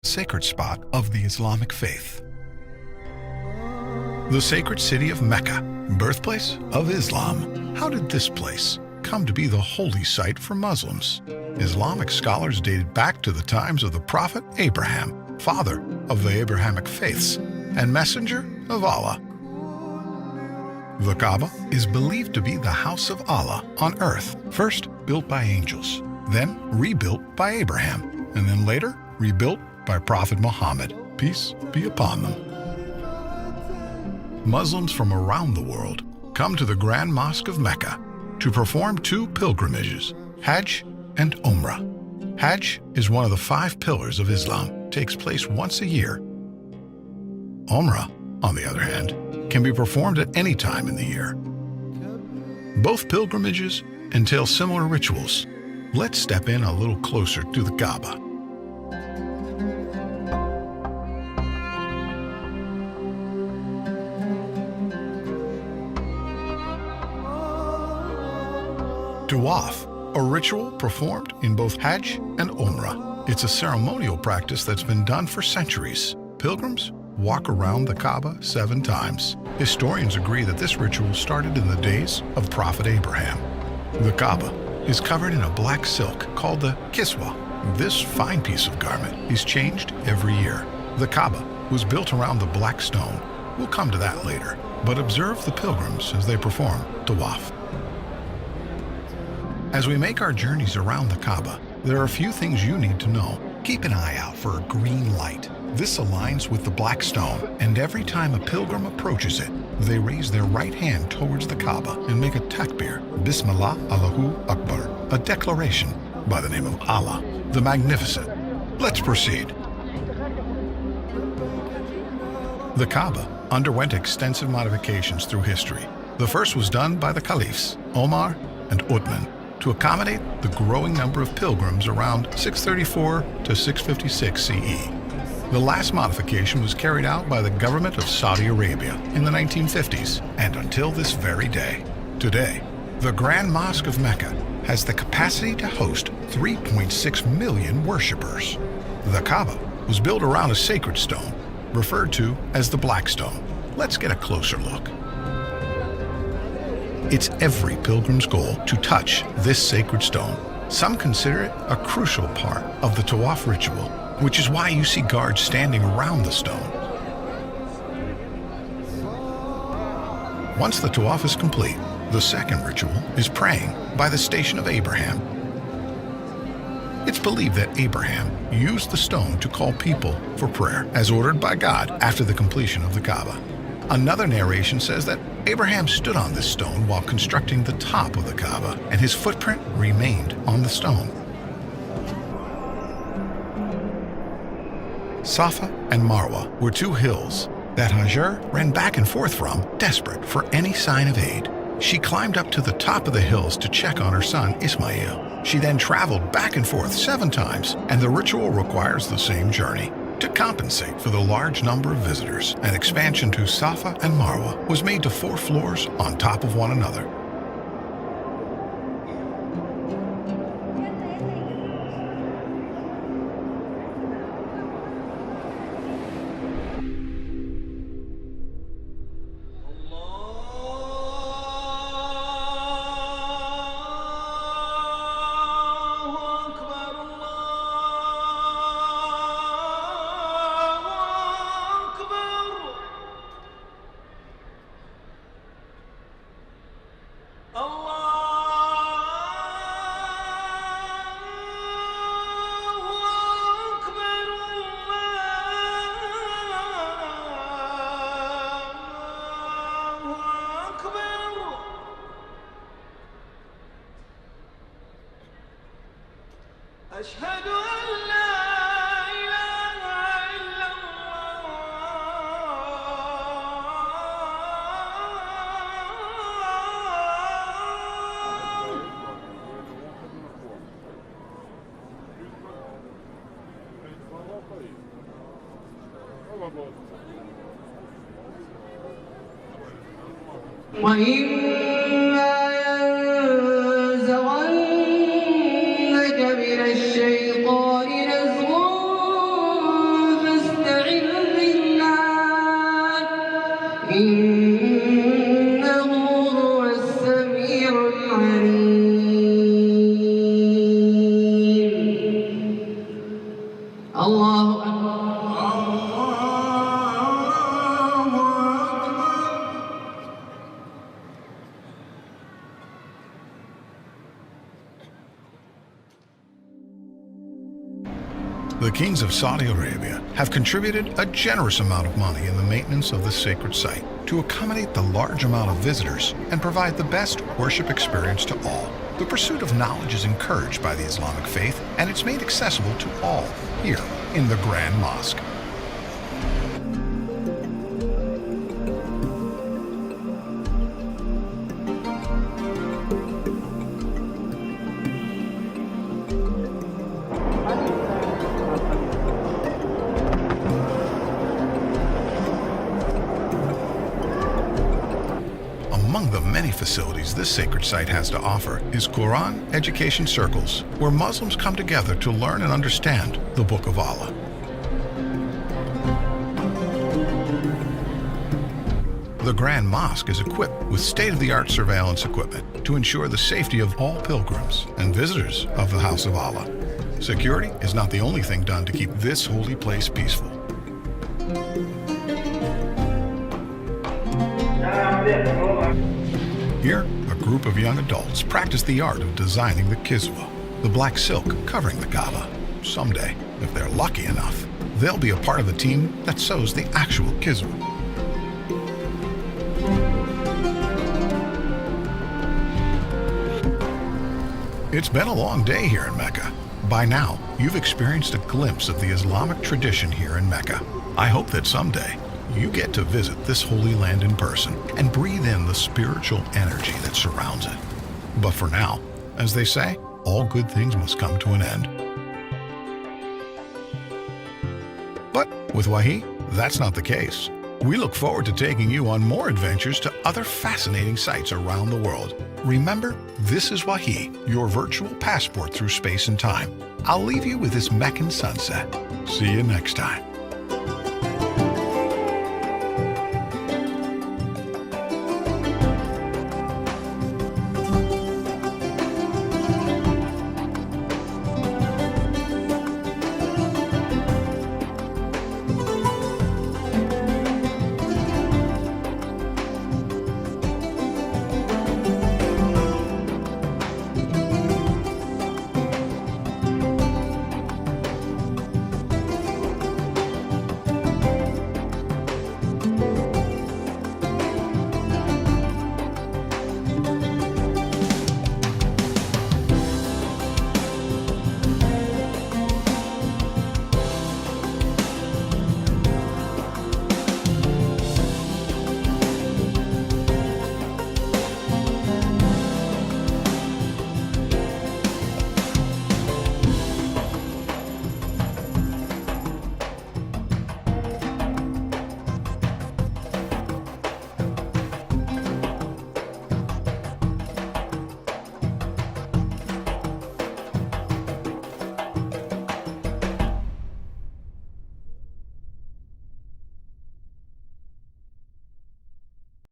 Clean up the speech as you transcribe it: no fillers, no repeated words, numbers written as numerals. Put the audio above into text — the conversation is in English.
sacred spot of the Islamic faith. The sacred city of Mecca, birthplace of Islam. How did this place come to be the holy site for Muslims? Islamic scholars dated back to the times of the Prophet Abraham, father of the Abrahamic faiths and messenger of Allah. The Kaaba is believed to be the house of Allah on earth, first built by angels, then rebuilt by Abraham, and then later rebuilt by Prophet Muhammad, peace be upon them. Muslims from around the world come to the Grand Mosque of Mecca to perform two pilgrimages, Hajj and Umrah. Hajj is one of the 5 pillars of Islam, takes place once a year. Umrah, on the other hand, can be performed at any time in the year. Both pilgrimages entail similar rituals. Let's step in a little closer to the Kaaba. Tawaf, a ritual performed in both Hajj and Umrah. It's a ceremonial practice that's been done for centuries. Pilgrims walk around the Kaaba 7 times. Historians agree that this ritual started in the days of Prophet Abraham. The Kaaba is covered in a black silk called the kiswa. This fine piece of garment is changed every year. The Kaaba was built around the black stone. We'll come to that later, but observe the pilgrims as they perform tawaf. As we make our journeys around the Kaaba, there are a few things you need to know. Keep an eye out for a green light. This aligns with the black stone, and every time a pilgrim approaches it, they raise their right hand towards the Kaaba and make a takbir, Bismillah Allahu Akbar, a declaration by the name of Allah, the Magnificent. Let's proceed. The Kaaba underwent extensive modifications through history. The first was done by the caliphs, Omar and Uthman, to accommodate the growing number of pilgrims around 634 to 656 CE. The last modification was carried out by the government of Saudi Arabia in the 1950s and until this very day. Today, the Grand Mosque of Mecca has the capacity to host 3.6 million worshippers. The Kaaba was built around a sacred stone, referred to as the Black Stone. Let's get a closer look. It's every pilgrim's goal to touch this sacred stone. Some consider it a crucial part of the tawaf ritual, which is why you see guards standing around the stone. Once the tawaf is complete, the second ritual is praying by the station of Abraham. It's believed that Abraham used the stone to call people for prayer, as ordered by God after the completion of the Kaaba. Another narration says that Abraham stood on this stone while constructing the top of the Kaaba, and his footprint remained on the stone. Safa and Marwa were 2 hills that Hajar ran back and forth from, desperate for any sign of aid. She climbed up to the top of the hills to check on her son Ismail. She then traveled back and forth 7 times, and the ritual requires the same journey. To compensate for the large number of visitors, an expansion to Safa and Marwa was made to 4 floors on top of one another. أشهد أن لا إله إلا الله وإما ينزغنك من الشيطان نزغ The kings of Saudi Arabia have contributed a generous amount of money in the maintenance of the sacred site to accommodate the large amount of visitors and provide the best worship experience to all. The pursuit of knowledge is encouraged by the Islamic faith, and it's made accessible to all here in the Grand Mosque. Among the many facilities this sacred site has to offer is Quran education circles, where Muslims come together to learn and understand the Book of Allah. The Grand Mosque is equipped with state-of-the-art surveillance equipment to ensure the safety of all pilgrims and visitors of the House of Allah. Security is not the only thing done to keep this holy place peaceful. Here, a group of young adults practice the art of designing the kiswa, the black silk covering the Kaaba. Someday, if they're lucky enough, they'll be a part of the team that sews the actual kiswa. It's been a long day here in Mecca. By now, you've experienced a glimpse of the Islamic tradition here in Mecca. I hope that someday you get to visit this holy land in person and breathe in the spiritual energy that surrounds it. But for now, as they say, all good things must come to an end. But with Wahi, that's not the case. We look forward to taking you on more adventures to other fascinating sites around the world. Remember, this is Wahi, your virtual passport through space and time. I'll leave you with this Meccan sunset. See you next time.